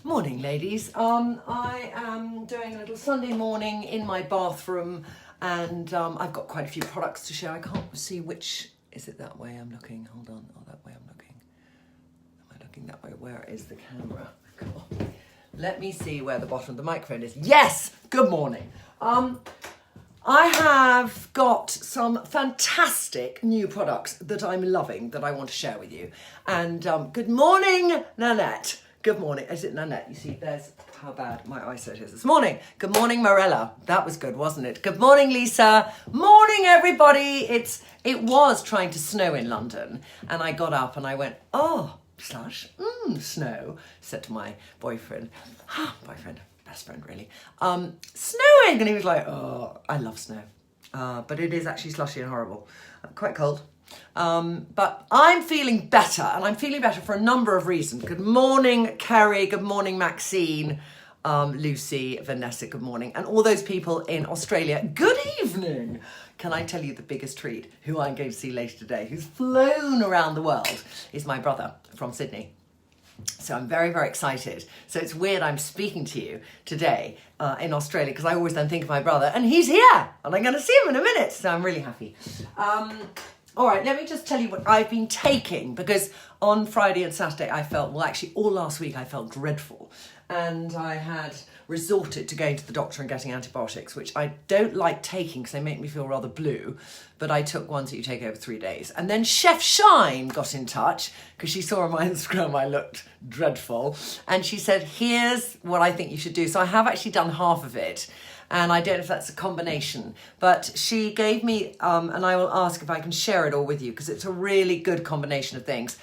Morning, ladies. I am doing a little Sunday morning in my bathroom, and I've got quite a few products to share. I can't see which. Is it that way I'm looking? Hold on. Oh, that way I'm looking. Am I looking that way? Where is the camera? Come on. Let me see where the bottom of the microphone is. Yes! Good morning. I have got some fantastic new products that I'm loving that I want to share with you. And good morning, Nanette. Good morning. Is it Nanette? You see, there's how bad my eyesight is this morning. Good morning, Morella. That was good, wasn't it? Good morning, Lisa. Morning, everybody. It was trying to snow in London, and I got up and I went, snow, said to my boyfriend, best friend really, snowing, and he was like, oh, I love snow, but it is actually slushy and horrible, quite cold. But I'm feeling better, and I'm feeling better for a number of reasons. Good morning, Kerry. Good morning, Maxine. Lucy, Vanessa, good morning. And all those people in Australia, good evening. Can I tell you the biggest treat? Who I'm going to see later today, who's flown around the world, is my brother from Sydney. So I'm very, very excited. So it's weird I'm speaking to you today in Australia, because I always then think of my brother, and he's here, and I'm going to see him in a minute. So I'm really happy. All right, let me just tell you what I've been taking, because on Friday and Saturday I felt, well, actually all last week I felt dreadful. And I had resorted to going to the doctor and getting antibiotics, which I don't like taking because they make me feel rather blue. But I took ones that you take over 3 days. And then Chef Shine got in touch because she saw on my Instagram I looked dreadful. And she said, here's what I think you should do. So I have actually done half of it. And I don't know if that's a combination, but she gave me, and I will ask if I can share it all with you, because it's a really good combination of things.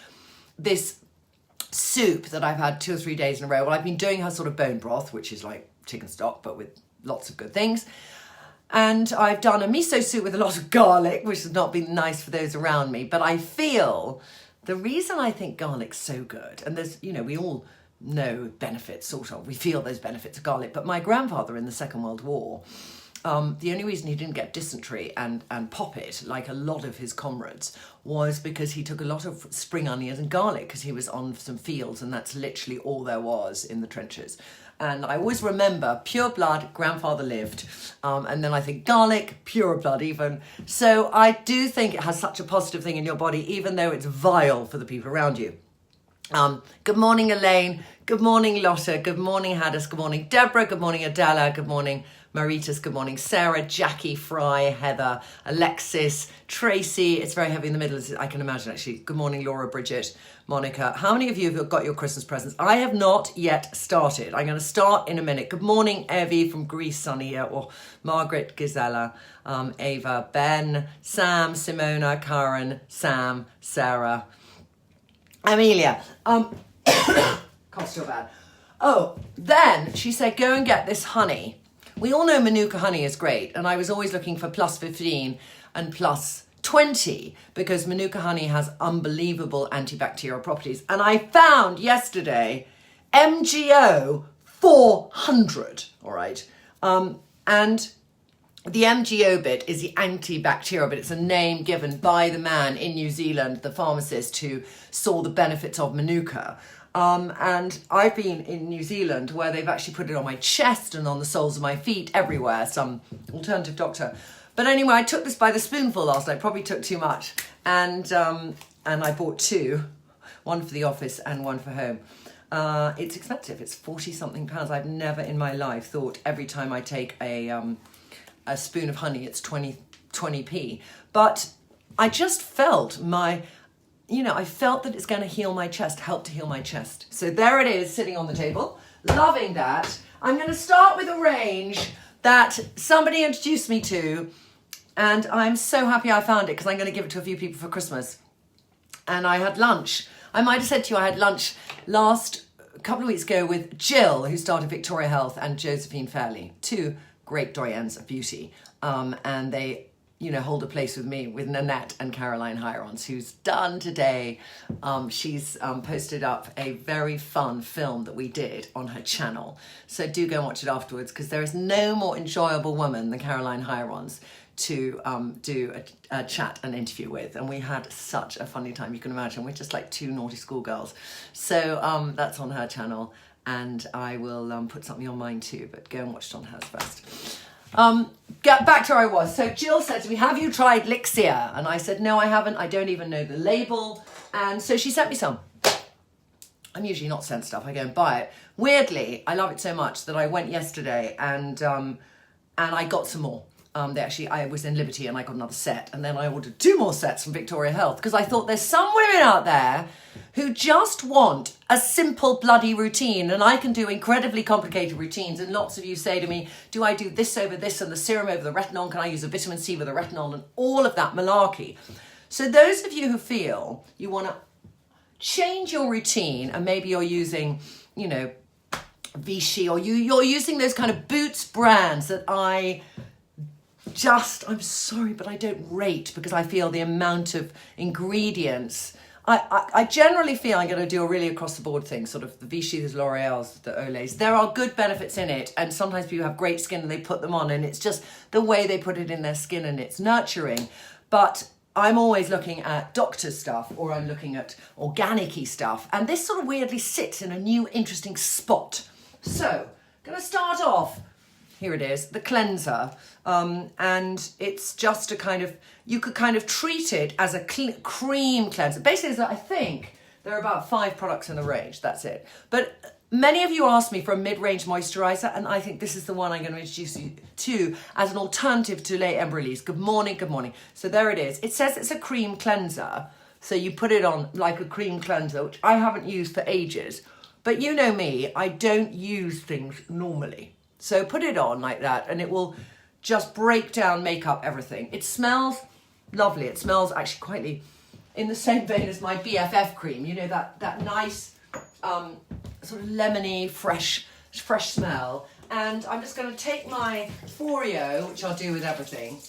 This soup that I've had 2 or 3 days in a row. Well, I've been doing her sort of bone broth, which is like chicken stock, but with lots of good things. And I've done a miso soup with a lot of garlic, which has not been nice for those around me. But I feel the reason I think garlic's so good, and there's, you know, we all know benefits, sort of. We feel those benefits of garlic. But my grandfather in the Second World War, the only reason he didn't get dysentery and pop it, like a lot of his comrades, was because he took a lot of spring onions and garlic, because he was on some fields, and that's literally all there was in the trenches. And I always remember pure blood, grandfather lived, and then I think garlic, pure blood even. So I do think it has such a positive thing in your body, even though it's vile for the people around you. Good morning, Elaine. Good morning, Lotta. Good morning, Haddis. Good morning, Deborah. Good morning, Adela. Good morning, Maritas. Good morning, Sarah, Jackie, Fry, Heather, Alexis, Tracy. It's very heavy in the middle, as I can imagine, actually. Good morning, Laura, Bridget, Monica. How many of you have got your Christmas presents? I have not yet started. I'm going to start in a minute. Good morning, Evie from Greece, Sunny, or Margaret, Gisela, Ava, Ben, Sam, Simona, Karen, Sam, Sarah, Amelia. Cough's still bad. Oh, then she said, go and get this honey. We all know Manuka Honey is great, and I was always looking for plus 15 and plus 20 because Manuka Honey has unbelievable antibacterial properties. And I found yesterday MGO 400, all right? And the MGO bit is the antibacterial bit. It's a name given by the man in New Zealand, the pharmacist who saw the benefits of Manuka. And I've been in New Zealand where they've actually put it on my chest and on the soles of my feet, everywhere, some alternative doctor. But anyway, I took this by the spoonful last night, probably took too much. And I bought 2, one for the office and one for home. It's expensive, it's 40 something pounds. I've never in my life thought every time I take a spoon of honey, it's 20p. But I just felt I felt that it's going to heal my chest, help to heal my chest. So there it is, sitting on the table. Loving that. I'm going to start with a range that somebody introduced me to, and I'm so happy I found it because I'm going to give it to a few people for Christmas. And I had lunch. I might have said to you I had lunch a couple of weeks ago with Jill, who started Victoria Health, and Josephine Fairley, 2 great doyens of beauty. And they hold a place with me, with Nanette and Caroline Hirons, who's done today. She's posted up a very fun film that we did on her channel. So do go and watch it afterwards, because there is no more enjoyable woman than Caroline Hirons to do a chat and interview with. And we had such a funny time, you can imagine. We're just like 2 naughty schoolgirls. So that's on her channel. and I will put something on mine too, but go and watch it on hers first. Get back to where I was. So Jill said to me, have you tried Elixir? And I said, no, I haven't. I don't even know the label. And so she sent me some. I'm usually not sent stuff. I go and buy it. Weirdly, I love it so much that I went yesterday and I got some more. I was in Liberty and I got another set, and then I ordered 2 more sets from Victoria Health because I thought there's some women out there who just want a simple bloody routine, and I can do incredibly complicated routines. And lots of you say to me, do I do this over this and the serum over the retinol? Can I use a vitamin C with a retinol and all of that malarkey? So those of you who feel you want to change your routine, and maybe you're using, you know, Vichy, or you're using those kind of Boots brands that I'm sorry, but I don't rate, because I feel the amount of ingredients. I generally feel I'm going to do a really across the board thing, sort of the Vichy, the L'Oreal's, the Olays. There are good benefits in it, and sometimes people have great skin and they put them on, and it's just the way they put it in their skin and it's nurturing. But I'm always looking at doctor's stuff, or I'm looking at organic-y stuff, and this sort of weirdly sits in a new interesting spot. So, going to start off, here it is, the cleanser, and it's just a kind of, you could kind of treat it as a cream cleanser. Basically, I think there are about 5 products in the range, that's it. But many of you asked me for a mid-range moisturiser, and I think this is the one I'm going to introduce you to as an alternative to Les Embryolles. Good morning, good morning. So there it is. It says it's a cream cleanser, so you put it on like a cream cleanser, which I haven't used for ages. But you know me, I don't use things normally. So put it on like that, and it will just break down makeup, everything. It smells lovely. It smells actually quite in the same vein as my BFF cream. You know, that nice sort of lemony, fresh smell. And I'm just going to take my Foreo, which I'll do with everything,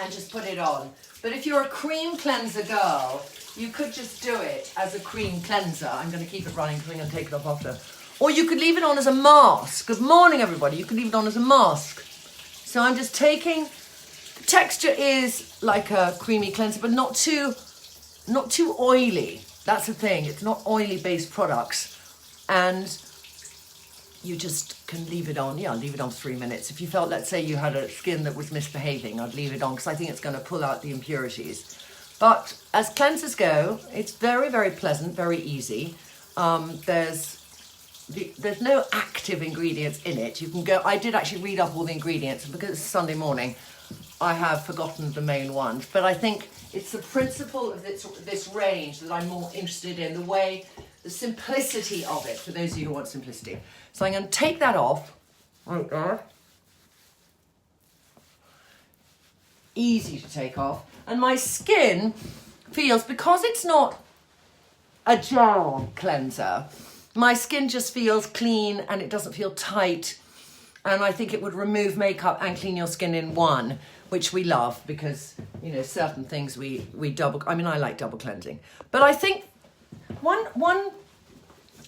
and just put it on. But if you're a cream cleanser girl, you could just do it as a cream cleanser. I'm going to keep it running because I'm going to take it off after. Or you could leave it on as a mask. Good morning, everybody. You could leave it on as a mask. So I'm just taking, the texture is like a creamy cleanser, but not too oily. That's the thing. It's not oily-based products. And you just can leave it on. Yeah, leave it on for 3 minutes. If you felt, let's say you had a skin that was misbehaving, I'd leave it on because I think it's going to pull out the impurities. But as cleansers go, it's very, very pleasant, very easy. There's no active ingredients in it. You can go, I did actually read up all the ingredients, and because it's Sunday morning, I have forgotten the main ones. But I think it's the principle of this range that I'm more interested in, the simplicity of it, for those of you who want simplicity. So I'm going to take that off. Easy to take off. And my skin feels, because it's not a gel cleanser, my skin just feels clean and it doesn't feel tight. And I think it would remove makeup and clean your skin in one, which we love because, you know, certain things we double, I mean, I like double cleansing. But I think one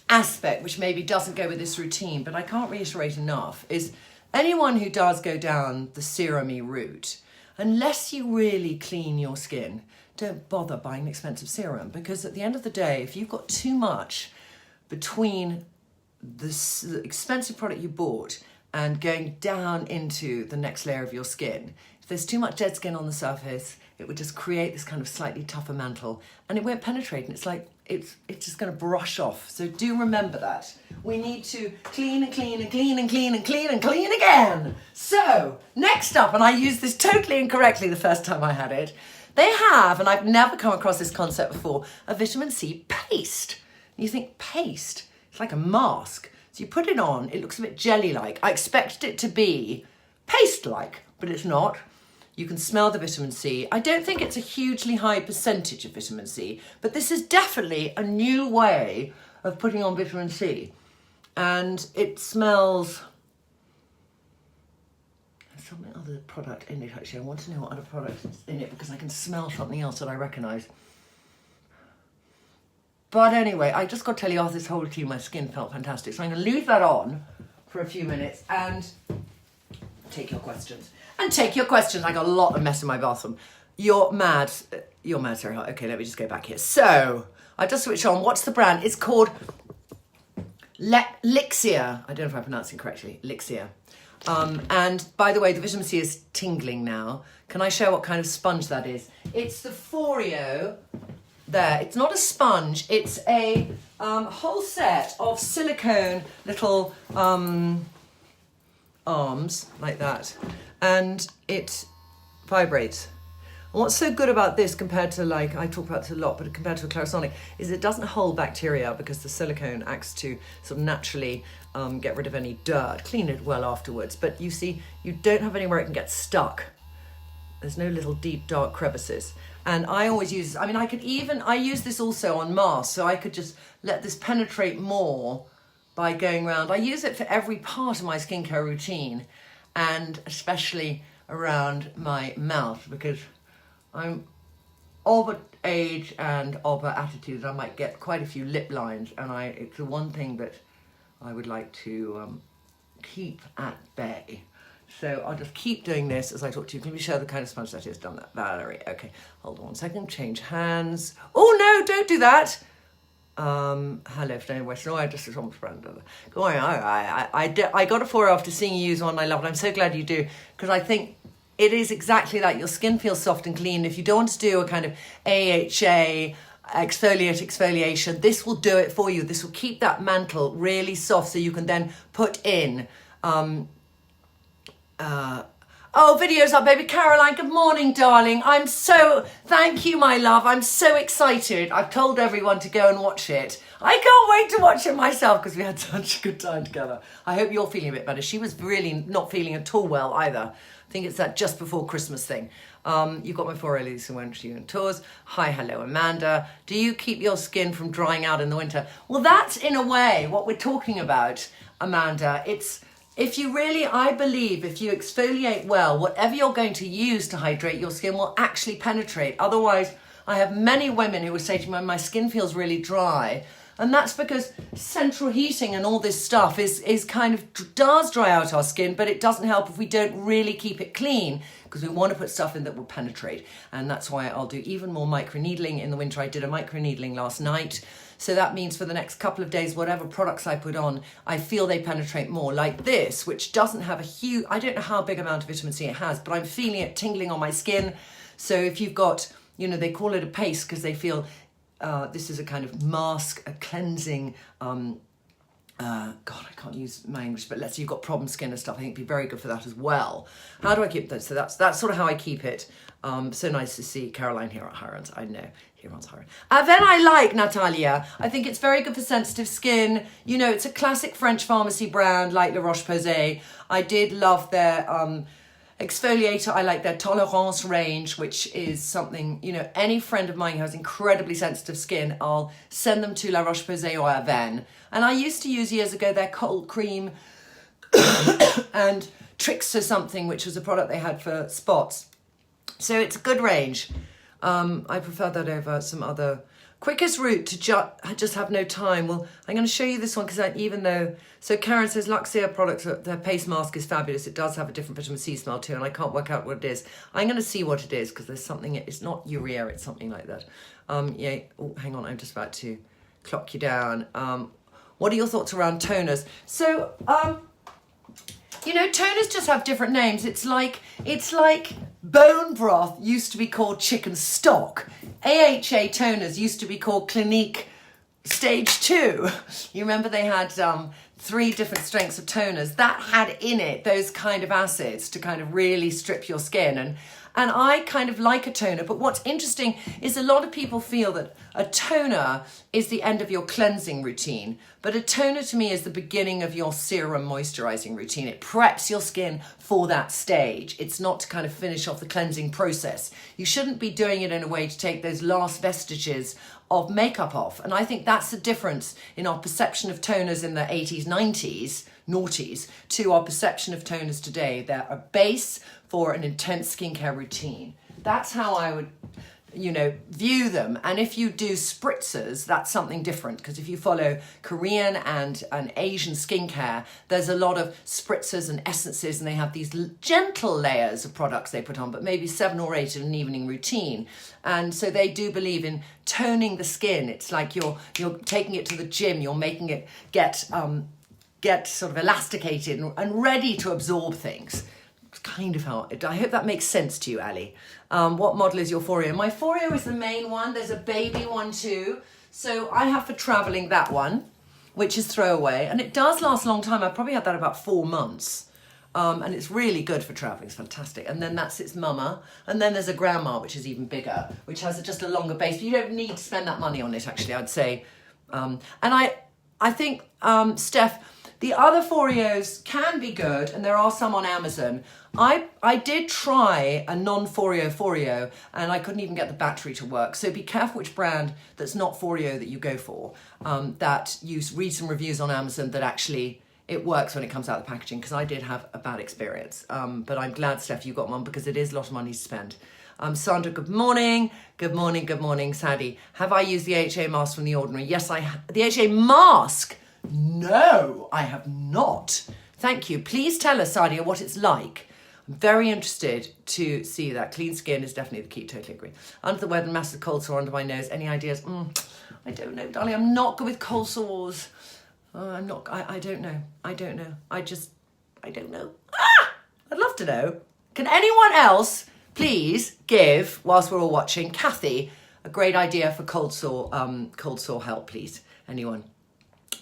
aspect which maybe doesn't go with this routine, but I can't reiterate enough, is anyone who does go down the serum-y route, unless you really clean your skin, don't bother buying an expensive serum, because at the end of the day, if you've got too much between the expensive product you bought and going down into the next layer of your skin, if there's too much dead skin on the surface, it would just create this kind of slightly tougher mantle, and it won't penetrate, and it's like, it's just going to brush off. So do remember that. We need to clean and clean and clean and clean and clean and clean again. So next up, and I used this totally incorrectly the first time I had it, they have, and I've never come across this concept before, a vitamin C paste. You think paste? It's like a mask. So you put it on, it looks a bit jelly-like. I expected it to be paste-like, but it's not. You can smell the vitamin C. I don't think it's a hugely high percentage of vitamin C, but this is definitely a new way of putting on vitamin C. And it smells... There's some other product in it, actually. I want to know what other product is in it because I can smell something else that I recognise. But anyway, I just got to tell you, after this whole routine, my skin felt fantastic. So I'm going to leave that on for a few minutes and take your questions. And take your questions. I got a lot of mess in my bathroom. You're mad. You're mad, Sarah. Okay, let me just go back here. So, I just switched on. What's the brand? It's called Elixir. I don't know if I'm pronouncing it correctly. Elixir. And by the way, the vitamin C is tingling now. Can I show what kind of sponge that is? It's the Foreo. There, it's not a sponge, it's a whole set of silicone little arms like that, and it vibrates. And what's so good about this compared to, like, I talk about this a lot, but compared to a Kerastase, is it doesn't hold bacteria because the silicone acts to sort of naturally get rid of any dirt, clean it well afterwards. But you see, you don't have anywhere it can get stuck. There's no little deep dark crevices. And I always use, I mean, I use this also on masks, so I could just let this penetrate more by going around. I use it for every part of my skincare routine, and especially around my mouth, because I'm of an age and of an attitude that I might get quite a few lip lines, and it's the one thing that I would like to keep at bay. So I'll just keep doing this as I talk to you. Can you show the kind of sponge that is? Done that, Valerie. Okay, hold on 1 second. Change hands. Oh no, don't do that. Hello, Stone West. No, I just saw my friend. Go on. I got it for her after seeing you use one. I love it. I'm so glad you do, because I think it is exactly that. Your skin feels soft and clean. If you don't want to do a kind of AHA exfoliation, this will do it for you. This will keep that mantle really soft, so you can then put in. Videos up, baby. Caroline, good morning, darling. Thank you, my love. I'm so excited. I've told everyone to go and watch it. I can't wait to watch it myself because we had such a good time together. I hope you're feeling a bit better. She was really not feeling at all well either. I think it's that just before Christmas thing. You've got my 4 ladies who went to you on tours. Hi, hello, Amanda. Do you keep your skin from drying out in the winter? Well, that's in a way what we're talking about, Amanda. I believe if you exfoliate well, whatever you're going to use to hydrate your skin will actually penetrate. Otherwise, I have many women who would say to me, my skin feels really dry. And that's because central heating and all this stuff is kind of does dry out our skin, but it doesn't help if we don't really keep it clean, because we want to put stuff in that will penetrate. And that's why I'll do even more microneedling in the winter. I did a microneedling last night. So that means for the next couple of days, whatever products I put on, I feel they penetrate more. Like this, which doesn't have a huge, I don't know how big amount of vitamin C it has, but I'm feeling it tingling on my skin. So if you've got, they call it a paste because they feel this is a kind of mask, a cleansing, God, I can't use my English, but let's say you've got problem skin and stuff, I think it'd be very good for that as well. How do I keep that? So that's sort of how I keep it. So nice to see Caroline here at Hirons. I know, Hirons. Then I like Natalia. I think it's very good for sensitive skin. It's a classic French pharmacy brand like La Roche-Posay. I did love their exfoliator. I like their Tolerance range, which is something, any friend of mine who has incredibly sensitive skin, I'll send them to La Roche-Posay or Avène. And I used to use years ago their cold cream and Tricks or something, which was a product they had for spots. So it's a good range. I prefer that over some other. Quickest route to just have no time. Well, I'm going to show you this one because so Karen says Luxia products, their paste mask is fabulous. It does have a different vitamin C smell too, and I can't work out what it is. I'm going to see what it is because there's something, it's not urea, it's something like that. Yeah, oh, hang on, I'm just about to clock you down. What are your thoughts around toners? So, toners just have different names. It's like bone broth used to be called chicken stock. AHA toners used to be called Clinique Stage 2. You remember they had 3 different strengths of toners that had in it those kind of acids to kind of really strip your skin. And I kind of like a toner, but what's interesting is a lot of people feel that a toner is the end of your cleansing routine, but a toner to me is the beginning of your serum moisturizing routine. It preps your skin for that stage. It's not to kind of finish off the cleansing process. You shouldn't be doing it in a way to take those last vestiges of makeup off. And I think that's the difference in our perception of toners in the 80s, 90s, noughties, to our perception of toners today. They're a base for an intense skincare routine. That's how I would view them. And if you do spritzers, that's something different, because if you follow Korean and Asian skincare, there's a lot of spritzers and essences, and they have these gentle layers of products they put on, but maybe 7 or 8 in an evening routine. And so they do believe in toning the skin. It's like you're taking it to the gym, you're making it get sort of elasticated and ready to absorb things. It's kind of how, I hope that makes sense to you, Ali. What model is your Foreo? My Foreo is the main one. There's a baby one too. So I have for traveling that one, which is throwaway. And it does last a long time. I probably had that about 4 months. And it's really good for traveling. It's fantastic. And then that's its mama. And then there's a grandma, which is even bigger, which has just a longer base. But you don't need to spend that money on it, actually, I'd say. And I think, Steph, the other Foreos can be good, and there are some on Amazon. I did try a non-Foreo, and I couldn't even get the battery to work. So be careful which brand that's not Foreo that you go for. That you read some reviews on Amazon that actually it works when it comes out of the packaging, because I did have a bad experience. But I'm glad, Steph, you got one, because it is a lot of money to spend. Sandra, good morning. Good morning, good morning. Sadie, have I used the HA mask from The Ordinary? Yes, I have. The HA mask? No, I have not. Thank you. Please tell us, Sadia, what it's like. I'm very interested to see that. Clean skin is definitely the key. Totally agree. Under the weather, massive cold sore under my nose. Any ideas? I don't know, darling. I'm not good with cold sores. I'm not. I don't know. I don't know. I don't know. I'd love to know. Can anyone else please give, whilst we're all watching, Kathy a great idea for cold sore help, please? Anyone?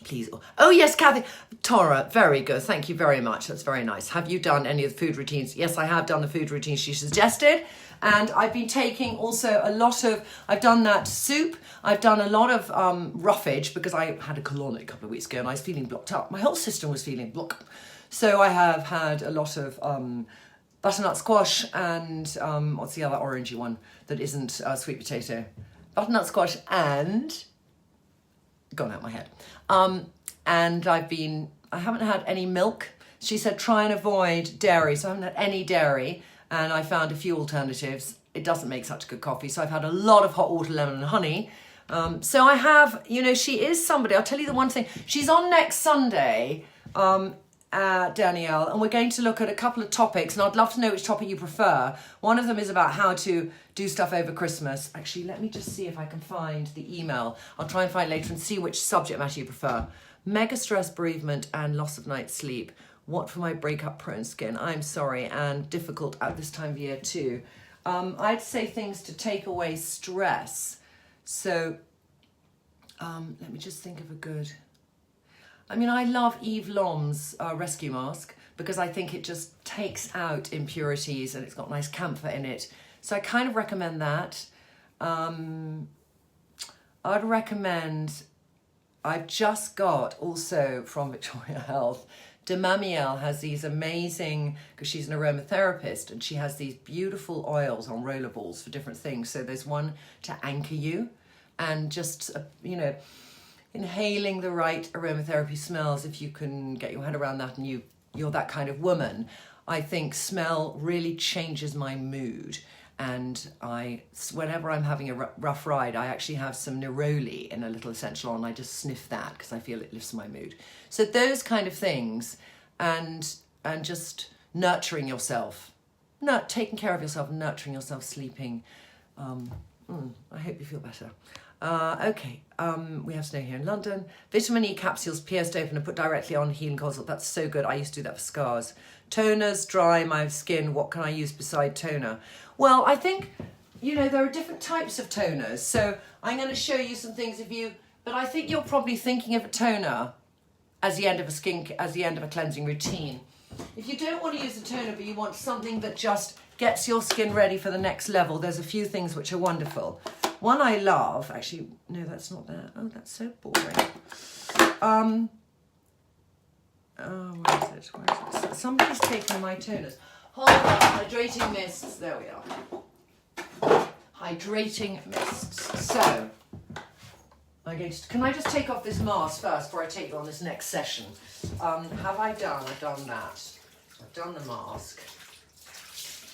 Please. Oh, yes, Kathy. Tara, very good. Thank you very much. That's very nice. Have you done any of the food routines? Yes, I have done the food routines she suggested. And I've been taking also a lot of, I've done that soup. I've done a lot of roughage, because I had a colonic a couple of weeks ago and I was feeling blocked up. My whole system was feeling blocked. So I have had a lot of butternut squash and what's the other orangey one that isn't sweet potato? Butternut squash and... gone out my head. And I haven't had any milk. She said try and avoid dairy, so I haven't had any dairy, and I found a few alternatives. It doesn't make such good coffee, so I've had a lot of hot water, lemon and honey. So I have, she is somebody, I'll tell you the one thing, she's on next Sunday, Danielle, and we're going to look at a couple of topics, and I'd love to know which topic you prefer. One of them is about how to do stuff over Christmas. Actually, let me just see if I can find the email. I'll try and find later and see which subject matter you prefer. Mega stress, bereavement, and loss of night's sleep. What for my breakup prone skin? I'm sorry, and difficult at this time of year too. I'd say things to take away stress. So let me just think of a good... I love Eve Lom's rescue mask, because I think it just takes out impurities and it's got nice camphor in it. So I kind of recommend that. I'd recommend, I've just got also from Victoria Health, Demamiel has these amazing, because she's an aromatherapist, and she has these beautiful oils on rollerballs for different things. So there's one to anchor you, and just, inhaling the right aromatherapy smells, if you can get your head around that and you're that kind of woman. I think smell really changes my mood. And whenever I'm having a rough ride, I actually have some neroli in a little essential oil, and I just sniff that because I feel it lifts my mood. So those kind of things, and just nurturing yourself, taking care of yourself, nurturing yourself, sleeping. I hope you feel better. Okay, we have snow here in London. Vitamin E capsules pierced open and put directly on healing consult. That's so good. I used to do that for scars. Toners dry my skin. What can I use beside toner? Well, I think, there are different types of toners. So I'm going to show you some things but I think you're probably thinking of a toner as the end of a cleansing routine. If you don't want to use a toner, but you want something that just gets your skin ready for the next level, there's a few things which are wonderful. One I love, actually, no, that's not that. Oh, that's so boring. Where is it? Somebody's taken my toners. Hold on, hydrating mists. There we are. Hydrating mists. So, can I just take off this mask first before I take you on this next session? Have I done? I've done that. I've done the mask.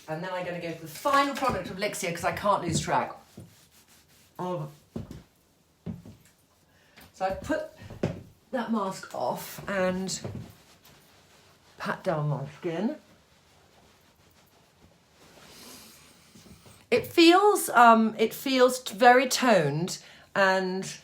And then I'm going to go for the final product of Elixir, because I can't lose track. So I put that mask off and pat down my skin. It feels very toned, and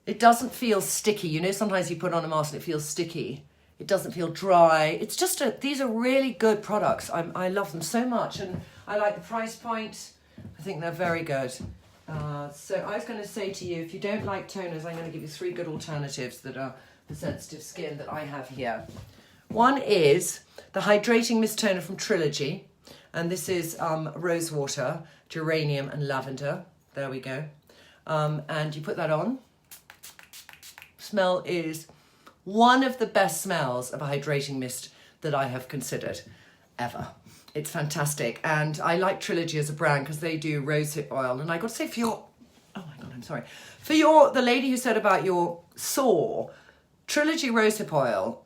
it doesn't feel sticky. You know, sometimes you put on a mask and it feels sticky. It doesn't feel dry. It's just these are really good products. I love them so much, and I like the price point. I think they're very good. So I was going to say to you, if you don't like toners, I'm going to give you 3 good alternatives that are for sensitive skin that I have here. One is the Hydrating Mist Toner from Trilogy. And this is rose water, geranium and lavender. There we go. And you put that on. Smell is one of the best smells of a hydrating mist that I have considered ever. It's fantastic. And I like Trilogy as a brand because they do rosehip oil. And I got to say, for your, oh my God, I'm sorry. For the lady who said about your sore, Trilogy rosehip oil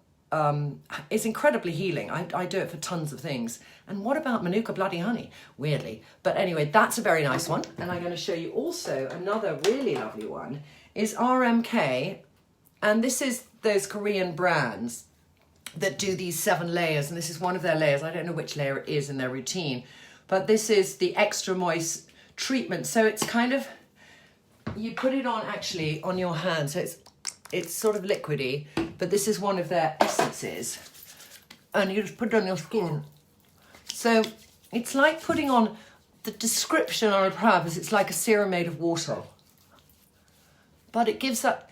is incredibly healing. I do it for tons of things. And what about Manuka bloody honey? Weirdly. But anyway, that's a very nice one. And I'm going to show you also another really lovely one is RMK. And this is those Korean brands that do these 7 layers. And this is one of their layers. I don't know which layer it is in their routine. But this is the extra moist treatment. So it's kind of, you put it on actually on your hand. So it's sort of liquidy. But this is one of their essences. And you just put it on your skin. So it's like putting on, the description on a purpose, it's like a serum made of water. But it gives that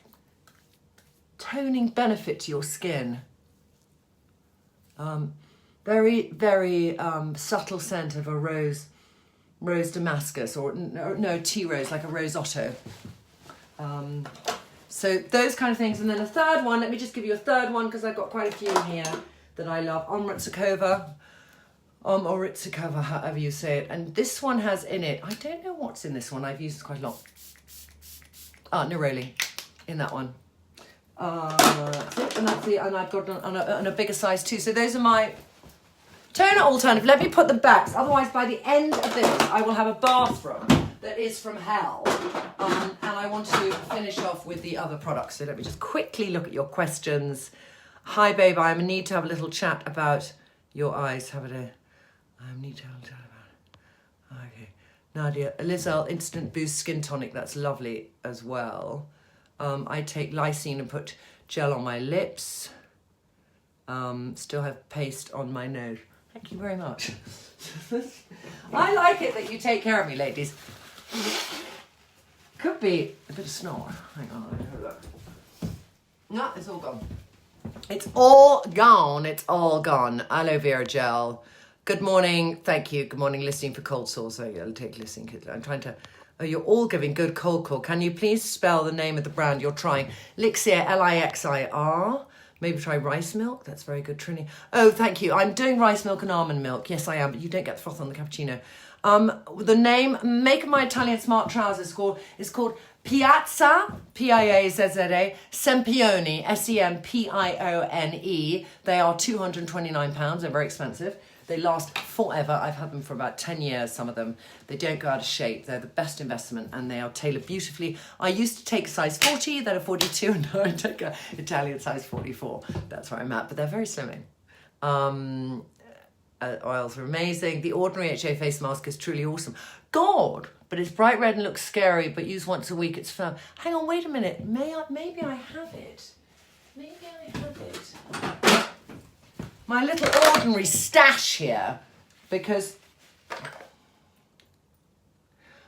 toning benefit to your skin. Very, very subtle scent of a rose Damascus, or no, tea rose, like a rose otto. So those kind of things. And then a third one, let me just give you a third one because I've got quite a few in here that I love. Omritsakova, however you say it. And this one has in it, I don't know what's in this one. I've used it quite a lot. Neroli in that one. That's it. And I've got on a bigger size too. So those are my toner alternative. Let me put them back. Otherwise, by the end of this, I will have a bathroom that is from hell. And I want to finish off with the other products. So let me just quickly look at your questions. Hi, babe. I need to have a little chat about your eyes. I need to have a chat about it. Okay. Nadia, Elixir Instant Boost Skin Tonic. That's lovely as well. I take lysine and put gel on my lips. Still have paste on my nose. Thank you very much. I like it that you take care of me, ladies. Could be a bit of snore. Hang on, let me have a look. No, it's all gone. It's all gone. It's all gone. Aloe vera gel. Good morning. Thank you. Good morning. Listening for cold sores. Oh, yeah, I'll take listening. I'm trying to... Oh, you're all giving good cold call. Can you please spell the name of the brand you're trying? Elixir, Lixir. Maybe try rice milk. That's very good, TRINNY. Oh, thank you. I'm doing rice milk and almond milk. Yes, I am, but you don't get the froth on the cappuccino. The name, make of my Italian smart trousers is called Piazza, Piazza, Sempione, Sempione. They are £229. They're very expensive. They last forever. I've had them for about 10 years, some of them. They don't go out of shape. They're the best investment, and they are tailored beautifully. I used to take a size 40, then a 42, and now I take an Italian size 44. That's where I'm at, but they're very slimming. Oils are amazing. The Ordinary HA face mask is truly awesome. God, but it's bright red and looks scary, but used once a week, it's firm. Hang on, wait a minute. Maybe I have it. Maybe I have it. My little Ordinary stash here, because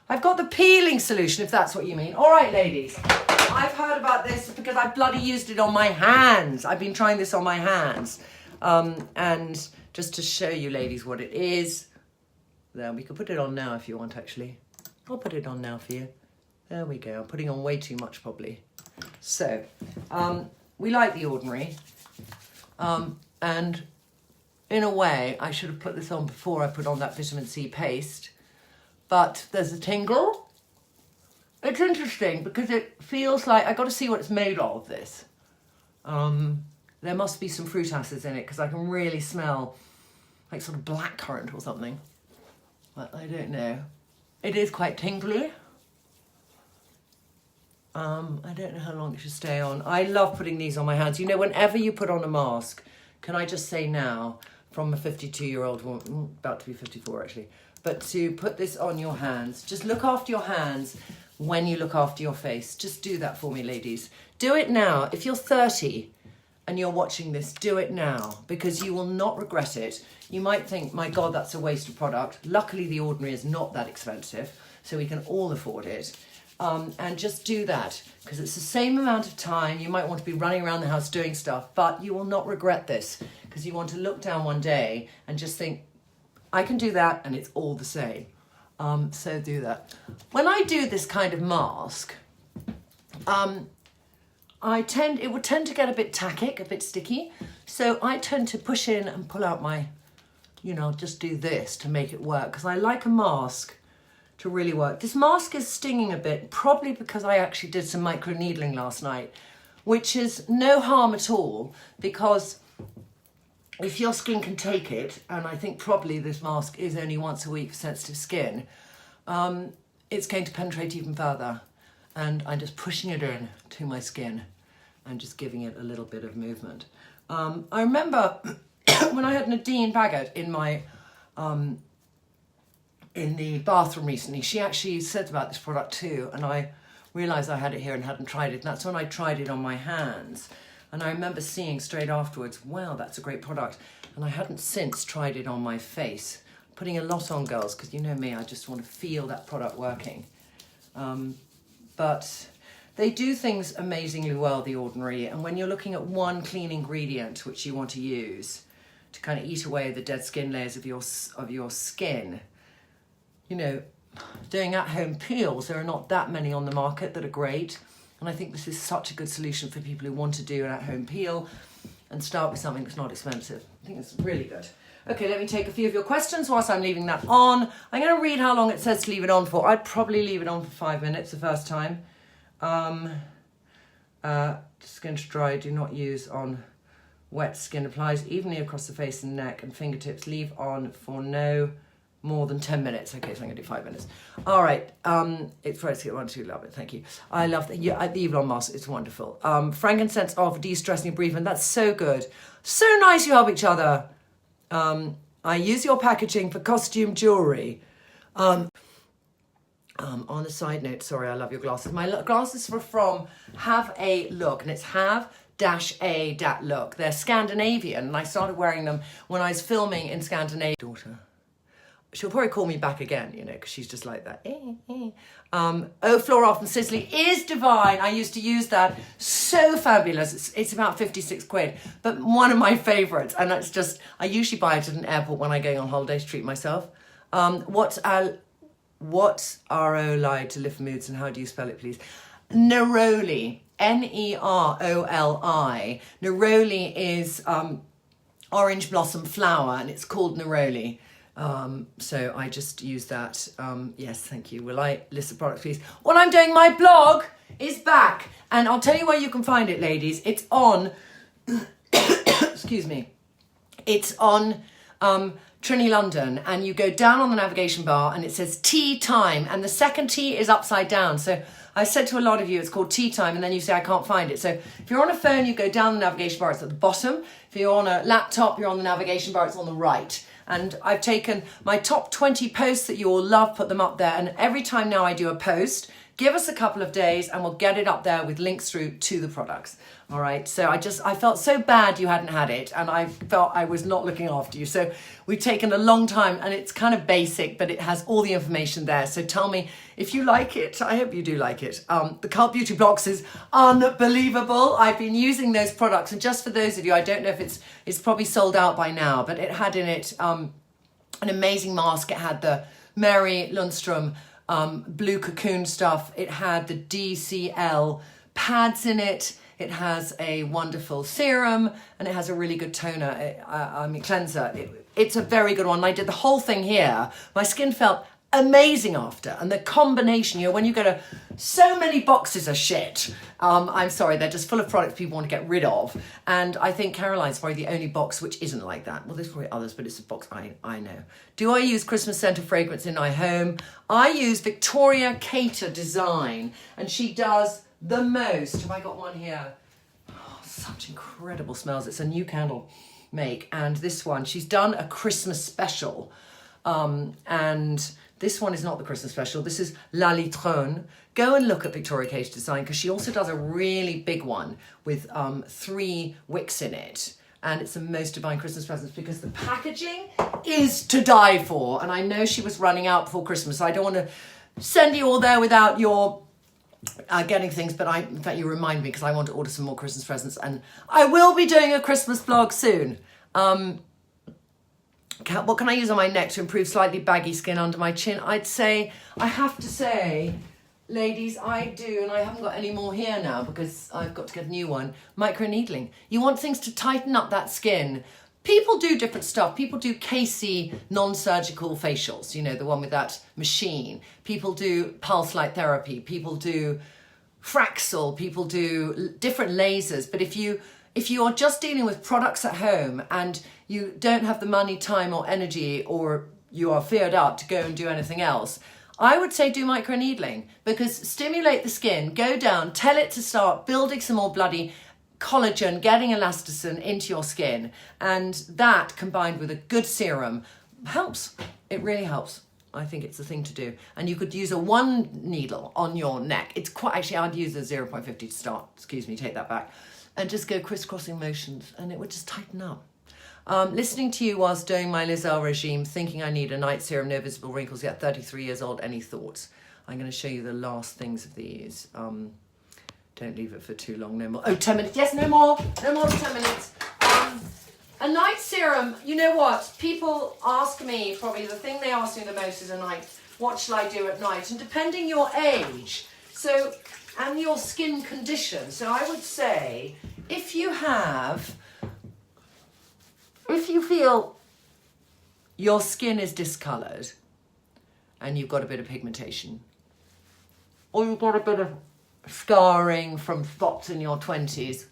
I've got the peeling solution, if that's what you mean. All right, ladies, I've heard about this because I bloody used it on my hands. I've been trying this on my hands. And just to show you, ladies, what it is. There, we could put it on now if you want, actually. I'll put it on now for you. There we go. I'm putting on way too much, probably. So, we like the Ordinary. And in a way, I should have put this on before I put on that vitamin C paste. But there's a tingle. It's interesting because it feels like, I got to see what it's made of, this. There must be some fruit acids in it because I can really smell like sort of blackcurrant or something. But I don't know. It is quite tingly. I don't know how long it should stay on. I love putting these on my hands. You know, whenever you put on a mask, can I just say now, from a 52-year-old woman, about to be 54 actually, but to put this on your hands, just look after your hands when you look after your face. Just do that for me, ladies. Do it now. If you're 30 and you're watching this, do it now, because you will not regret it. You might think, my God, that's a waste of product. Luckily, The Ordinary is not that expensive, so we can all afford it. And just do that, because it's the same amount of time. You might want to be running around the house doing stuff, but you will not regret this, because you want to look down one day and just think, I can do that, and it's all the same. So do that. When I do this kind of mask, it would tend to get a bit tackic, a bit sticky. So I tend to push in and pull out my, just do this to make it work, because I like a mask to really work. This mask is stinging a bit, probably because I actually did some micro needling last night, which is no harm at all, because if your skin can take it, and I think probably this mask is only once a week for sensitive skin, it's going to penetrate even further. And I'm just pushing it in to my skin and just giving it a little bit of movement. I remember when I had Nadine Baggett in my in the bathroom recently, she actually said about this product too, and I realised I had it here and hadn't tried it, and that's when I tried it on my hands. And I remember seeing straight afterwards, wow, that's a great product. And I hadn't since tried it on my face. Putting a lot on, girls, because you know me, I just want to feel that product working. But they do things amazingly well, The Ordinary, and when you're looking at one clean ingredient which you want to use to kind of eat away the dead skin layers of your skin, doing at-home peels, there are not that many on the market that are great, and I think this is such a good solution for people who want to do an at-home peel and start with something that's not expensive. I think it's really good. Okay, let me take a few of your questions whilst I'm leaving that on. I'm going to read how long it says to leave it on for. I'd probably leave it on for 5 minutes the first time. Skin to dry, do not use on wet skin. Applies evenly across the face and neck and fingertips. Leave on for no more than 10 minutes. Okay, so I'm going to do 5 minutes. All right. It's Friday to get one, two, love it. Thank you. I love the Evelyn mask. It's wonderful. Frankincense off, de-stressing bereavement. That's so good. So nice you help each other. I use your packaging for costume jewellery. On a side note, sorry, I love your glasses. My glasses were from Have a Look, and it's have-a-look. They're Scandinavian, and I started wearing them when I was filming in Scandinavia. Daughter. She'll probably call me back again, because she's just like that. Oh, Flora Off and Sisley is divine. I used to use that. So fabulous. It's about 56 quid, but one of my favourites. And it's just, I usually buy it at an airport when I'm going on holiday to treat myself. What's RO-Li to lift moods, and how do you spell it, please? Neroli. Neroli. Neroli is orange blossom flower, and it's called Neroli. So I just use that. Yes, thank you. Will I list the products, please? What I'm doing, my blog is back, and I'll tell you where you can find it, ladies. It's on, excuse me, it's on TRINNY London, and you go down on the navigation bar and it says tea time, and the second T is upside down. So I said to a lot of you, it's called tea time, and then you say, I can't find it. So if you're on a phone, you go down the navigation bar, it's at the bottom. If you're on a laptop, you're on the navigation bar, it's on the right. And I've taken my top 20 posts that you all love, put them up there. And every time now I do a post, give us a couple of days and we'll get it up there with links through to the products. All right. So I felt so bad you hadn't had it, and I felt I was not looking after you. So we've taken a long time, and it's kind of basic, but it has all the information there. So tell me if you like it. I hope you do like it. The Cult Beauty Box is unbelievable. I've been using those products, and just for those of you, I don't know if it's probably sold out by now, but it had in it an amazing mask. It had the Mary Lundstrom blue cocoon stuff. It had the DCL pads in it. It has a wonderful serum, and it has a really good toner, cleanser. It's a very good one. I did the whole thing here. My skin felt amazing after, and the combination, when you go to so many boxes of shit, I'm sorry, they're just full of products people want to get rid of, and I think Caroline's probably the only box which isn't like that. Well, there's probably others, but it's a box I know. Do I use Christmas scented fragrance in my home? I use Victoria Cater Design, and she does the most. Have I got one here? Oh, such incredible smells. It's a new candle make, and this one, she's done a Christmas special. And this one is not the Christmas special. This is La Litrone. Go and look at Victoria Cage Design, because she also does a really big one with 3 wicks in it. And it's the most divine Christmas presents, because the packaging is to die for. And I know she was running out before Christmas, so I don't want to send you all there without your getting things. But in fact, you remind me, because I want to order some more Christmas presents. And I will be doing a Christmas vlog soon. What can I use on my neck to improve slightly baggy skin under my chin? I have to say, ladies, I do, and I haven't got any more here now because I've got to get a new one. Microneedling. You want things to tighten up that skin. People do different stuff. People do Casey non-surgical facials, you know, the one with that machine. People do pulse light therapy. People do Fraxel. People do different lasers. But if you are just dealing with products at home and you don't have the money, time or energy, or you are feared up to go and do anything else, I would say do microneedling, because stimulate the skin, go down, tell it to start building some more bloody collagen, getting elasticin into your skin. And that combined with a good serum helps. It really helps. I think it's the thing to do. And you could use a 1 needle on your neck. It's quite, actually I'd use a 0.50 to start, excuse me, take that back. And just go crisscrossing motions, and it would just tighten up. Listening to you whilst doing my Lizelle regime, thinking I need a night serum, no visible wrinkles yet, 33 years old, any thoughts? I'm going to show you the last things of these. Don't leave it for too long, no more. Oh, 10 minutes, yes, no more than 10 minutes. A night serum, you know what? People ask me, probably the thing they ask me the most is a night, what shall I do at night? And depending your age, and your skin condition. So I would say, if you feel your skin is discoloured and you've got a bit of pigmentation, or you've got a bit of scarring from spots in your 20s,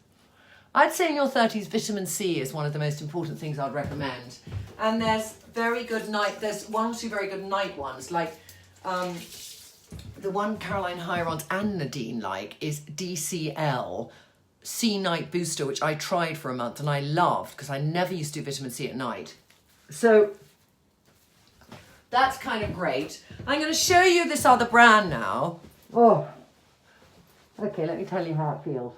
I'd say in your 30s, vitamin C is one of the most important things I'd recommend. And there's 1 or 2 very good night ones, like the one Caroline Hirons and Nadine like is DCL C Night Booster, which I tried for a month and I loved, because I never used to do vitamin C at night. So that's kind of great. I'm going to show you this other brand now. Oh, okay, let me tell you how it feels.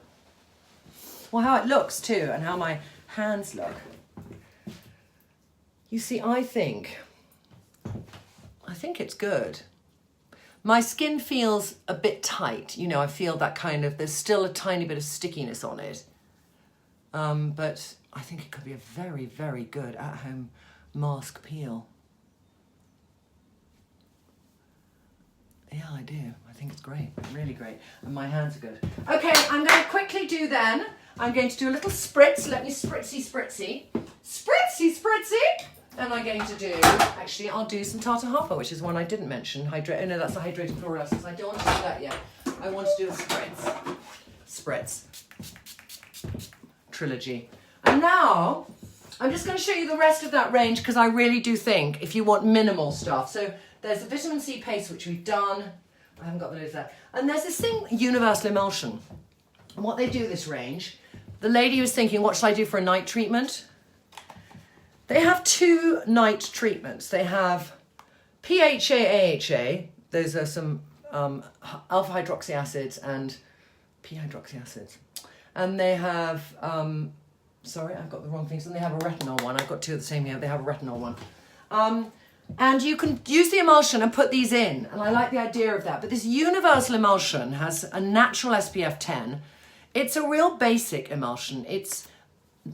Well, how it looks too, and how my hands look. You see, I think it's good. My skin feels a bit tight. You know, I feel that kind of, there's still a tiny bit of stickiness on it. But I think it could be a very, very good at-home mask peel. Yeah, I do. I think it's great, really great. And my hands are good. Okay, I'm going to quickly do then, I'm going to do a little spritz. Let me spritzy. And I'm going to do, actually, I'll do some Tartar Harper, which is one I didn't mention. No, that's a hydrating fluorescence. I don't want to do that yet. I want to do a spritz. Trilogy. And now, I'm just going to show you the rest of that range, because I really do think if you want minimal stuff. So there's the vitamin C paste, which we've done. I haven't got those there. And there's this thing, Universal Emulsion. And what they do, this range, the lady was thinking, what shall I do for a night treatment? They have 2 night treatments. They have PHA, AHA. Those are some alpha hydroxy acids and p-hydroxy acids. And they have, sorry, I've got the wrong things. And they have a retinol one. I've got 2 of the same here. They have a retinol one. And you can use the emulsion and put these in. And I like the idea of that. But this Universal Emulsion has a natural SPF 10. It's a real basic emulsion. It's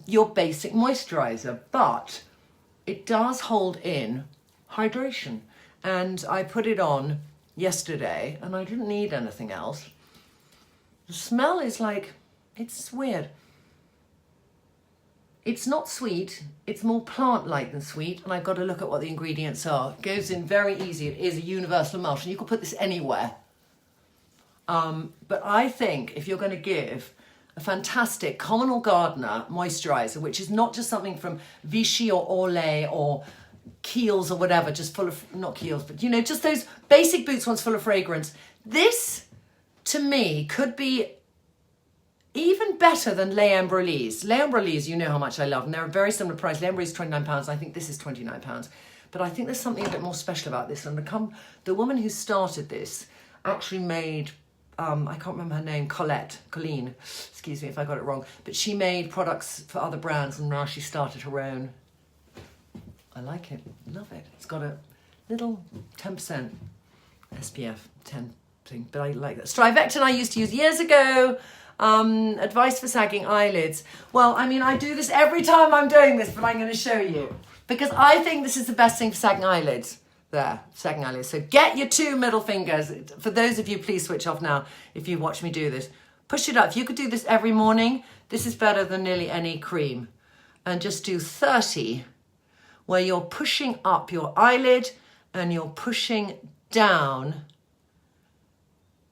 your basic moisturizer, but it does hold in hydration. And I put it on yesterday and I didn't need anything else. The smell is like, it's weird. It's not sweet, it's more plant-like than sweet, and I've got to look at what the ingredients are. It goes in very easy. It is a universal emulsion. You can put this anywhere. But I think if you're going to give a fantastic Communal Gardener moisturizer, which is not just something from Vichy or Olay or Kiehl's or whatever, just full of, not Kiehl's, but you know, just those basic boots ones full of fragrance, this to me, could be even better than Les Embryolés. Les Embryolés, you know how much I love, and they're a very similar price. Les Embryolés is £29, I think this is £29. But I think there's something a bit more special about this. And the woman who started this actually made, I can't remember her name, Colleen, excuse me if I got it wrong, but she made products for other brands, and now she started her own. I like it, love it. It's got a little 10% SPF 10 thing, but I like that. Strivectin I used to use years ago. Advice for sagging eyelids. Well, I mean, I do this every time I'm doing this, but I'm going to show you because I think this is the best thing for sagging eyelids. There, sagging eyelids. So get your 2 middle fingers. For those of you, please switch off now if you watch me do this. Push it up. If you could do this every morning, this is better than nearly any cream. And just do 30, where you're pushing up your eyelid and you're pushing down.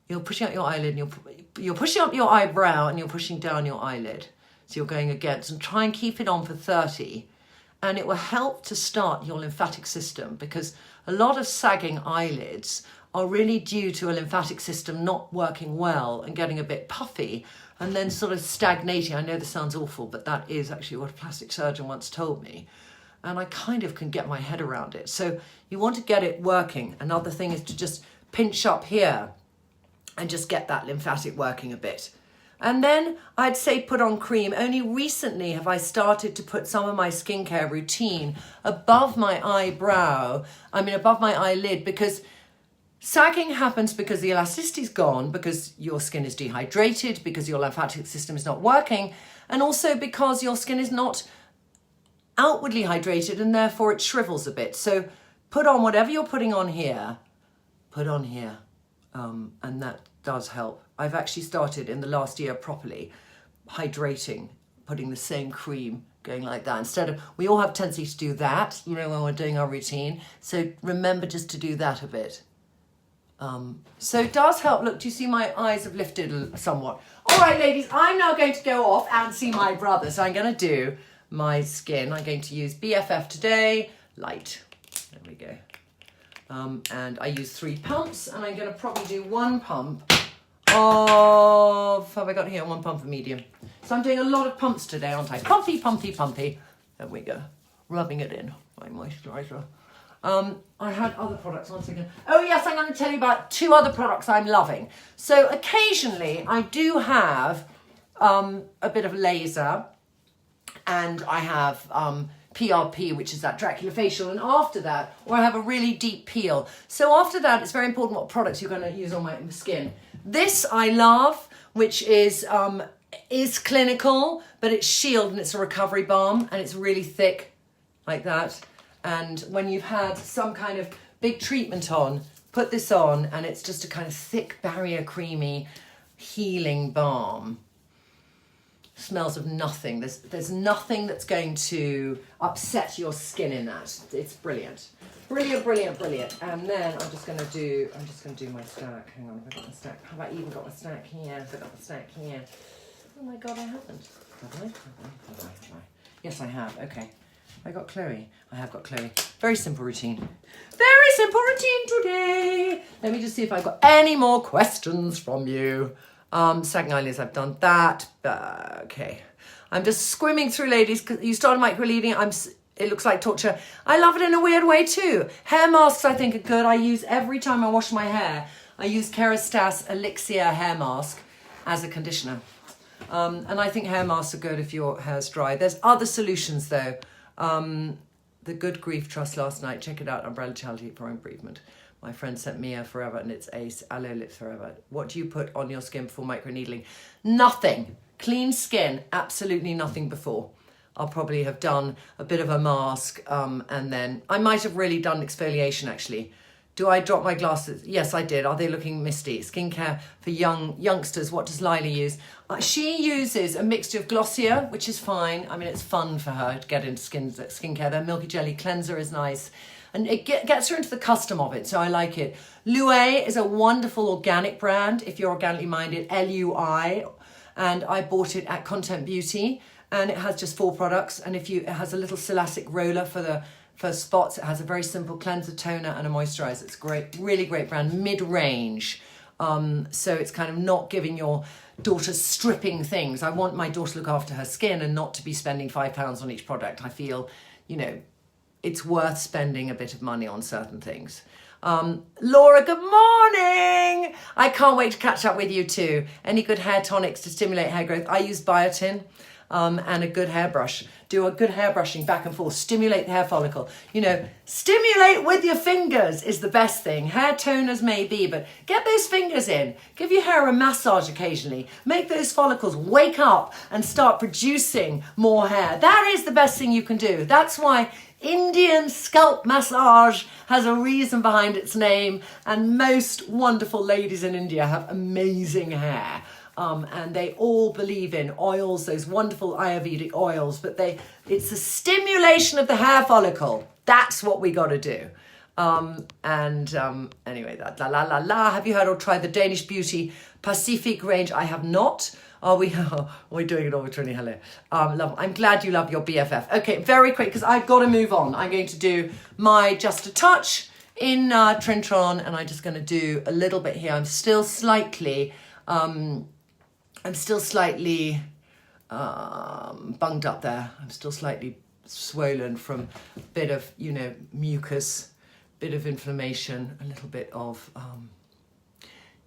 You're pushing up your eyelid and you're pushing up your eyebrow and you're pushing down your eyelid. So you're going against, and try and keep it on for 30. And it will help to start your lymphatic system, because a lot of sagging eyelids are really due to a lymphatic system not working well and getting a bit puffy and then sort of stagnating. I know this sounds awful, but that is actually what a plastic surgeon once told me. And I kind of can get my head around it. So you want to get it working. Another thing is to just pinch up here and just get that lymphatic working a bit. And then I'd say put on cream. Only recently have I started to put some of my skincare routine above my eyebrow, above my eyelid, because sagging happens because the elasticity's gone, because your skin is dehydrated, because your lymphatic system is not working, and also because your skin is not outwardly hydrated and therefore it shrivels a bit. So put on whatever you're putting on here, put on here. And that does help. I've actually started in the last year properly hydrating, putting the same cream, going like that. Instead of, we all have tendency to do that, when we're doing our routine. So remember just to do that a bit. So it does help. Look, do you see my eyes have lifted somewhat? All right, ladies, I'm now going to go off and see my brother. So I'm going to do my skin. I'm going to use BFF today, light. There we go. And I use 3 pumps, and I'm going to probably do 1 pump of, have I got here? 1 pump of medium. So I'm doing a lot of pumps today, aren't I? Pumpy, pumpy, pumpy. There we go. Rubbing it in, my moisturiser. I had other products, one second. Oh yes, I'm going to tell you about 2 other products I'm loving. So occasionally I do have a bit of laser, and I have PRP, which is that Dracula facial, and after that, or I have a really deep peel. So after that, it's very important what products you're going to use on my skin. This I love, which is clinical, but it's Shield, and it's a recovery balm, and it's really thick, like that. And when you've had some kind of big treatment on, put this on, and it's just a kind of thick, barrier creamy, healing balm. Smells of nothing. There's nothing that's going to upset your skin in that. It's brilliant. Brilliant, brilliant, brilliant. And then I'm just gonna do my stack. Hang on, have I got my stack? Have I even got my stack here? Have I got my stack here? Oh my god, I haven't. Have I? Yes, I have. Okay. I got Chloe. I have got Chloe. Very simple routine. Very simple routine today. Let me just see if I've got any more questions from you. Sagging eyelids, I've done that. Okay. I'm just squimming through, ladies, because you started microleading. It looks like torture. I love it in a weird way too. Hair masks, I think, are good. I use every time I wash my hair. I use Kerastase Elixir hair mask as a conditioner. And I think hair masks are good if your hair's dry. There's other solutions though. The Good Grief Trust last night. Check it out. Umbrella Charity for Improvement. My friend sent me a Forever, and it's Ace Aloe Lips Forever. What do you put on your skin before microneedling? Nothing. Clean skin, absolutely nothing before. I'll probably have done a bit of a mask, and then I might have really done exfoliation actually. Do I drop my glasses? Yes, I did. Are they looking misty? Skincare for youngsters. What does Lila use? She uses a mixture of Glossier, which is fine. I mean, it's fun for her to get into skincare. Their Milky Jelly Cleanser is nice. And it gets her into the custom of it, so I like it. Louis is a wonderful organic brand, if you're organically minded, L-U-I. And I bought it at Content Beauty, and it has just 4 products. And it has a little Silasic roller for spots. It has a very simple cleanser, toner, and a moisturizer. It's great, really great brand, mid-range. So it's kind of not giving your daughter stripping things. I want my daughter to look after her skin and not to be spending £5 on each product. I feel, you know, it's worth spending a bit of money on certain things. Laura, good morning. I can't wait to catch up with you too. Any good hair tonics to stimulate hair growth? I use biotin and a good hairbrush. Do a good hair brushing back and forth. Stimulate the hair follicle. You know, stimulate with your fingers is the best thing. Hair toners may be, but get those fingers in. Give your hair a massage occasionally. Make those follicles wake up and start producing more hair. That is the best thing you can do. That's why Indian scalp massage has a reason behind its name, and most wonderful ladies in India have amazing hair. And they all believe in oils, those wonderful Ayurvedic oils, but it's the stimulation of the hair follicle. That's what we got to do. Anyway, that la la la la. Have you heard or tried the Danish Beauty Pacific range? I have not. We're doing it all with Trinny. Hello. I'm glad you love your BFF. Okay, very quick, because I've got to move on. I'm going to do my Just a Touch in Trintron, and I'm just going to do a little bit here. I'm still slightly bunged up there. I'm still slightly swollen from a bit of, you know, mucus, bit of inflammation, a little bit of,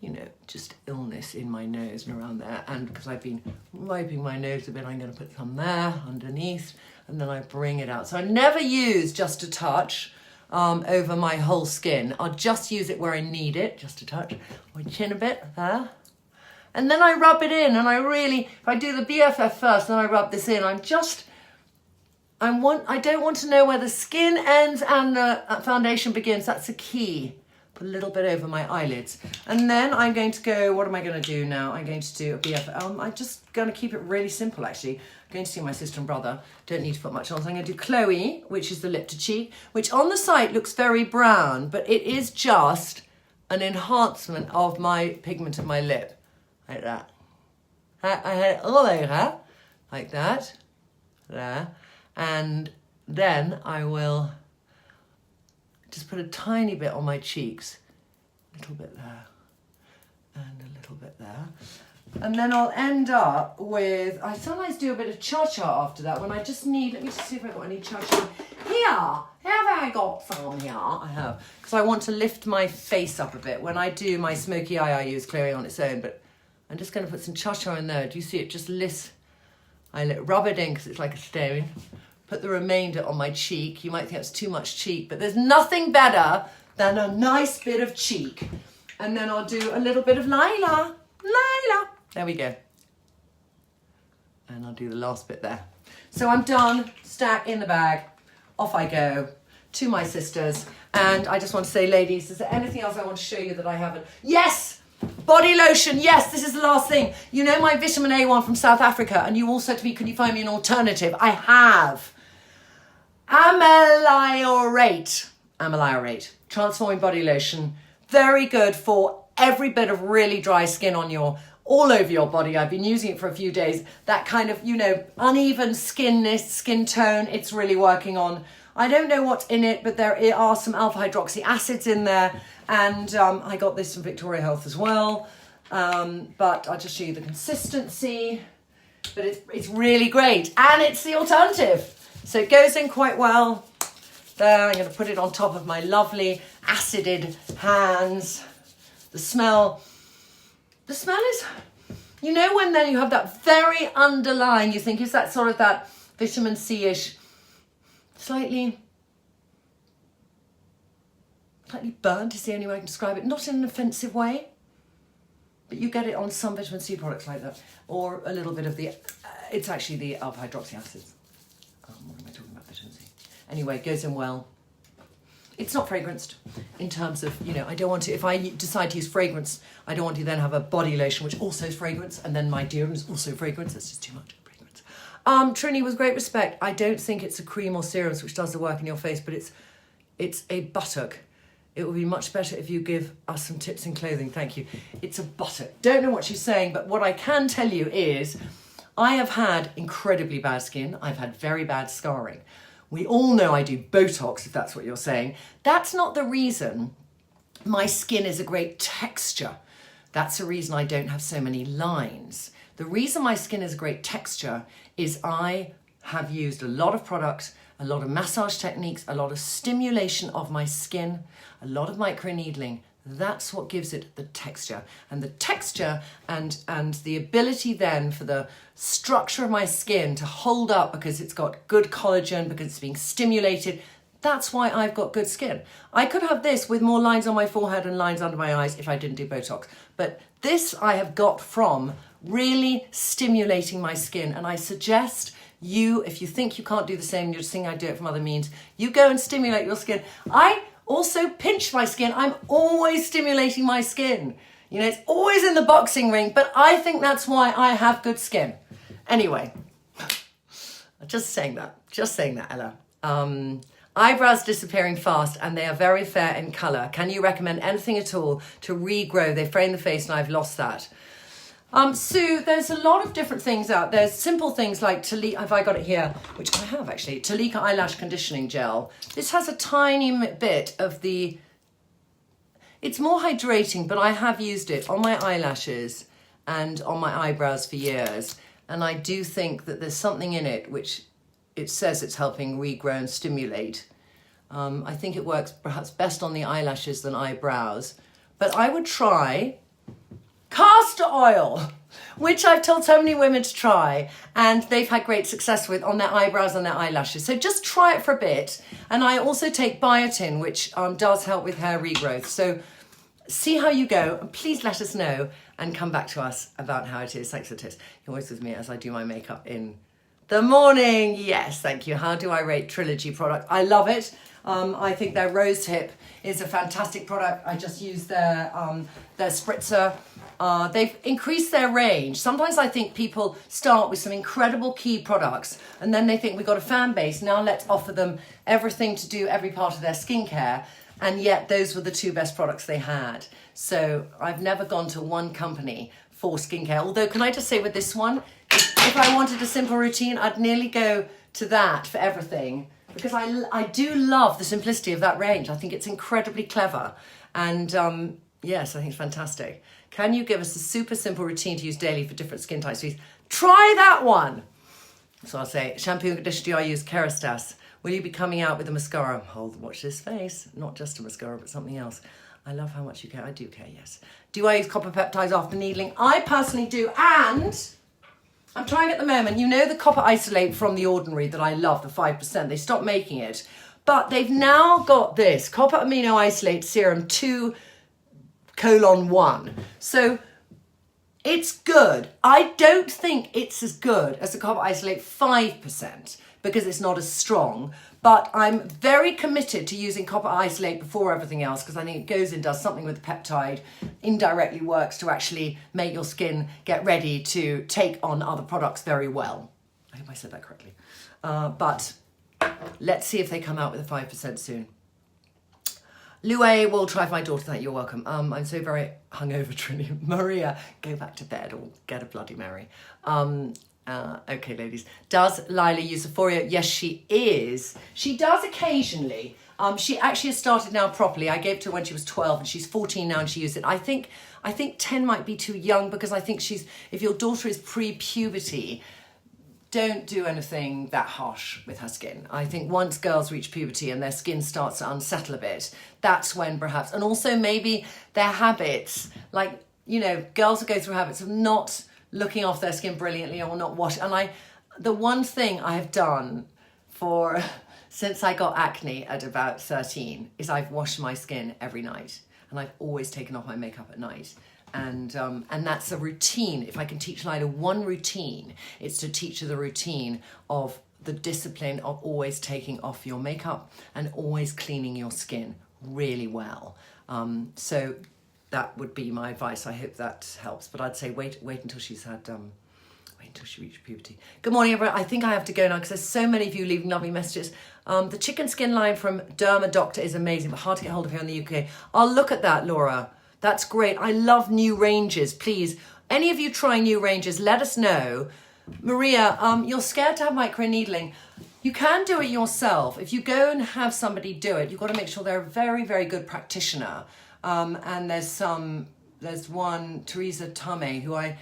you know, just illness in my nose and around there. And because I've been wiping my nose a bit, I'm going to put some there underneath, and then I bring it out. So I never use Just a Touch over my whole skin. I'll just use it where I need it, just a touch. My chin a bit there. And then I rub it in, and if I do the BFF first, then I rub this in. I don't want to know where the skin ends and the foundation begins. That's the key. Put a little bit over my eyelids. And then I'm going to go, what am I going to do now? I'm going to do a BFF. I'm just going to keep it really simple, actually. I'm going to see my sister and brother. Don't need to put much on. So I'm going to do Chloe, which is the lip to cheek, which on the site looks very brown, but it is just an enhancement of my pigment of my lip. Like that. I had it all over, like that, there. And then I will just put a tiny bit on my cheeks, a little bit there, and a little bit there. And then I'll end up with, I sometimes do a bit of cha-cha after that when I just need, let me just see if I've got any cha-cha. Here, have I got some here? I have, because I want to lift my face up a bit. When I do my smoky eye, I use Clearing on its own, but I'm just going to put some cha-cha in there. Do you see it? Just rub it in because it's like a stone. Put the remainder on my cheek. You might think it's too much cheek, but there's nothing better than a nice bit of cheek. And then I'll do a little bit of Lila. There we go. And I'll do the last bit there. So I'm done. Stack in the bag. Off I go to my sisters. And I just want to say, ladies, is there anything else I want to show you that I haven't? Yes! Body lotion, yes, this is the last thing. You know my vitamin A one from South Africa, and you all said to me, can you find me an alternative? I have. Ameliorate, transforming body lotion. Very good for every bit of really dry skin all over your body. I've been using it for a few days. That kind of, you know, uneven skin tone, it's really working on. I don't know what's in it, but there are some alpha hydroxy acids in there. And I got this from Victoria Health as well. But I'll just show you the consistency. But it's really great. And it's the alternative. So it goes in quite well. There, I'm going to put it on top of my lovely acided hands. The smell is, you know, when then you have that very underlying, you think, is that sort of that vitamin C-ish, slightly burnt is the only way I can describe it. Not in an offensive way, but you get it on some vitamin C products like that. Or a little bit of it's actually the alpha hydroxy acids. What am I talking about, vitamin C? Anyway, it goes in well. It's not fragranced in terms of, you know, I don't want to, if I decide to use fragrance, I don't want to then have a body lotion, which also is fragrance, and then my deodorant is also fragrance. That's just too much fragrance. Trinny, with great respect, I don't think it's a cream or serums which does the work in your face, but it's a buttock. It would be much better if you give us some tips in clothing. Thank you. It's a buttock. Don't know what she's saying, but what I can tell you is I have had incredibly bad skin. I've had very bad scarring. We all know I do Botox, if that's what you're saying. That's not the reason my skin is a great texture. That's the reason I don't have so many lines. The reason my skin has great texture is I have used a lot of products, a lot of massage techniques, a lot of stimulation of my skin, a lot of microneedling. That's what gives it the texture. And the texture and the ability then for the structure of my skin to hold up because it's got good collagen, because it's being stimulated. That's why I've got good skin. I could have this with more lines on my forehead and lines under my eyes if I didn't do Botox. But this I have got from really stimulating my skin. And I suggest you, if you think you can't do the same, you're just thinking I do it from other means, you go and stimulate your skin. I also pinch my skin. I'm always stimulating my skin. You know, it's always in the boxing ring, but I think that's why I have good skin. Anyway, just saying that, Ella. Eyebrows disappearing fast and they are very fair in colour. Can you recommend anything at all to regrow? They frame the face and I've lost that. Sue, there's a lot of different things out. There's simple things like Tonics, if I got it here, which I have actually, Tonics Eyelash Conditioning Gel. This has a tiny bit of the, it's more hydrating, but I have used it on my eyelashes and on my eyebrows for years. And I do think that there's something in it which it says it's helping regrow and stimulate. I think it works perhaps best on the eyelashes than eyebrows. But I would try castor oil, which I've told so many women to try, and they've had great success with on their eyebrows and their eyelashes. So just try it for a bit. And I also take biotin, which does help with hair regrowth. So see how you go, and please let us know and come back to us about how it is. Thanks for tips. You're always with me as I do my makeup in the morning. Yes, thank you. How do I rate Trilogy product? I love it. I think their Rose Hip is a fantastic product. I just use their spritzer. They've increased their range. Sometimes I think people start with some incredible key products and then they think we've got a fan base. Now let's offer them everything to do every part of their skincare. And yet those were the two best products they had. So I've never gone to one company for skincare. Although, can I just say with this one, if I wanted a simple routine, I'd nearly go to that for everything. Because I do love the simplicity of that range. I think it's incredibly clever. And yes, I think it's fantastic. Can you give us a super simple routine to use daily for different skin types, please? Try that one. So I'll say, shampoo and conditioner, do I use Kerastase? Will you be coming out with a mascara? Watch this face. Not just a mascara, but something else. I love how much you care. I do care, yes. Do I use copper peptides after needling? I personally do, and I'm trying at the moment. You know the copper isolate from The Ordinary that I love, the 5%. They stopped making it. But they've now got this copper amino isolate serum 2:1. So it's good. I don't think it's as good as the copper isolate 5% because it's not as strong. But I'm very committed to using copper isolate before everything else because I think it goes and does something with the peptide, indirectly works to actually make your skin get ready to take on other products very well. I hope I said that correctly. But let's see if they come out with a 5% soon. Lue will try for my daughter. Thank you. You're welcome. I'm so very hungover, Trinny. Maria, go back to bed or get a Bloody Mary. Okay, ladies. Does Lila use Euphoria? Yes, she is. She does occasionally. She actually has started now properly. I gave it to her when she was 12 and she's 14 now and she uses it. I think 10 might be too young because I think if your daughter is pre-puberty, don't do anything that harsh with her skin. I think once girls reach puberty and their skin starts to unsettle a bit, that's when perhaps, and also maybe their habits, like, you know, girls will go through habits of not looking after their skin brilliantly or not washing. And the one thing I have done since I got acne at about 13 is I've washed my skin every night and I've always taken off my makeup at night. And that's a routine. If I can teach Lila one routine, it's to teach her the routine of the discipline of always taking off your makeup and always cleaning your skin really well. So that would be my advice. I hope that helps. But I'd say wait until she's had, wait until she reaches puberty. Good morning, everyone. I think I have to go now because there's so many of you leaving lovely messages. The chicken skin line from Derma Doctor is amazing, but hard to get hold of here in the UK. I'll look at that, Laura. That's great. I love new ranges. Please, any of you trying new ranges, let us know. Maria, you're scared to have microneedling. You can do it yourself. If you go and have somebody do it, you've got to make sure they're a very, very good practitioner. And there's some there's one, Teresa Tame, who I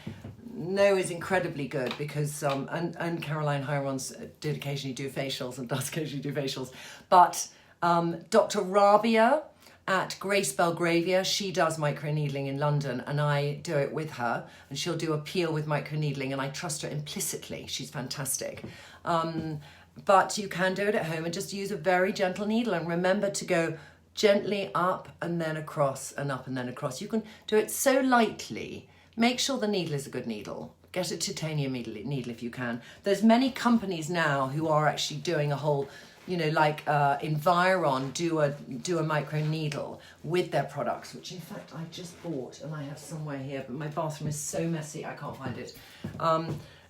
know is incredibly good because, and Caroline Hyron's did occasionally do facials and does occasionally do facials. But Dr. Rabia at Grace Belgravia, she does microneedling in London, and I do it with her, and she'll do a peel with microneedling, and I trust her implicitly. She's fantastic. But you can do it at home and just use a very gentle needle, and remember to go gently up and then across and up and then across. You can do it so lightly. Make sure the needle is a good needle. Get a titanium needle if you can. There's many companies now who are actually doing a whole, you know, like Environ do a micro needle with their products, which in fact I just bought and I have somewhere here, but my bathroom is so messy I can't find it.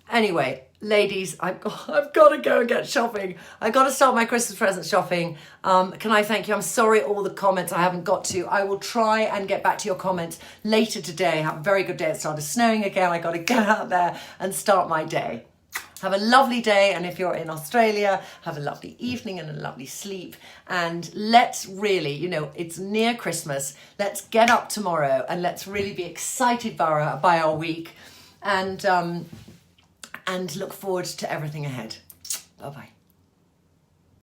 Anyway, ladies, I've got to go and get shopping. I've got to start my Christmas present shopping. Can I thank you? I'm sorry all the comments I haven't got to. I will try and get back to your comments later today. Have a very good day. It started snowing again. I got to get out there and start my day. Have a lovely day, and if you're in Australia, have a lovely evening and a lovely sleep. And let's really, you know, it's near Christmas. Let's get up tomorrow and let's really be excited by our week, and look forward to everything ahead. Bye-bye.